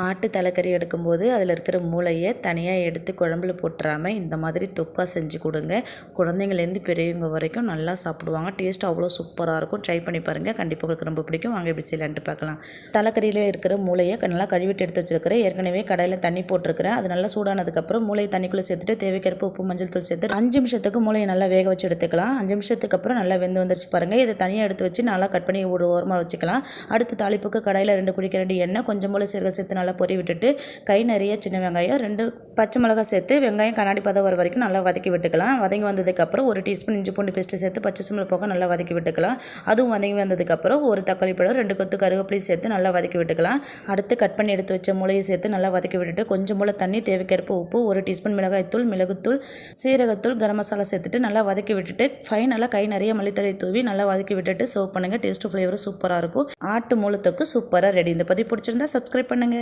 ஆட்டு தலைக்கறி எடுக்கும்போது அதில் இருக்கிற மூளையை தனியாக எடுத்து குழம்புல போட்டுறாமல் இந்த மாதிரி தொக்கா செஞ்சு கொடுங்க. குழந்தைங்கள்லேருந்து பெரியவங்க வரைக்கும் நல்லா சாப்பிடுவாங்க. டேஸ்ட் அவ்வளோ சூப்பராக இருக்கும். ட்ரை பண்ணி பாருங்கள், கண்டிப்பாக உங்களுக்கு ரொம்ப பிடிக்கும். வாங்க எப்படி செய்யலான்ட்டு பார்க்கலாம். தலைக்கறியில் இருக்கிற மூளையை நல்லா கழுவிட்டு எடுத்து வச்சுருக்கிறேன். ஏற்கனவே கடையில் தண்ணி போட்டிருக்கிறேன். அது நல்லா சூடானதுக்கப்புறம் மூளையை தண்ணிக்குள்ளே சேர்த்துட்டு தேவைக்கேற்ப உப்பு மஞ்சள் தூள் சேர்த்து 5 நிமிஷத்துக்கு மூளையை நல்லா வேக வச்சு எடுத்துக்கலாம். 5 நிமிஷத்துக்கு அப்புறம் நல்லா வெந்து வந்துருச்சு பாருங்கள். இதை தனியாக எடுத்து வச்சு நல்லா கட் பண்ணி ஒரு ஓரமாக வச்சுக்கலாம். அடுத்து தாளிப்புக்கு கடாயில் 2 குடிக்கரண்டி எண்ணெய், கொஞ்சம் போல் சீரகம் சேர்த்து நல்லா பொரி விட்டுட்டு கை நிறைய சின்ன வெங்காயம், 2 பச்சை மிளகாய் சேர்த்து வெங்காயம் கண்ணாடி பதம் வர வரைக்கும் நல்லா வதக்கி விட்டுக்கலாம். வதங்கி வந்ததுக்கப்புறம் 1 டீஸ்பூன் இஞ்சி பூண்டு பேஸ்ட்டு சேர்த்து பச்சை ஸ்மெல் போக நல்லா வதக்கி விட்டுக்கலாம். அதுவும் வதங்கி வந்ததுக்கப்புறம் 1 தக்காளி பழம், 2 கொத்து கருவேப்பிலை சேர்த்து நல்லா வதக்கி விட்டுக்கலாம். அடுத்து கட் பண்ணி எடுத்து வச்ச மூளையை சேர்த்து நல்லா வதக்கி விட்டுட்டு கொஞ்சம் போல் தண்ணி, தேவைக்கேற்ப உப்பு, 1 டீஸ்பூன் மிளகாய்த்தூள், மிளகுத்தூள், சீரகத்தூள், கரம் மசாலா சேர்த்துட்டு நல்லா வதக்கி விட்டுட்டு ஃபைனலாக கை நிறைய மல்லித்தழை தூவி நல்லா வதக்கி விட்டுட்டு சர்வ் பண்ணுங்கள். டேஸ்ட்டு ஃப்ளேவரும் சூப்பராக இருக்கும். ஆட்டு மூளை தொக்கு சூப்பராக ரெடி. இந்த பதிவு பிடிச்சிருந்தா சப்ஸ்கிரைப் பண்ணுங்கள்.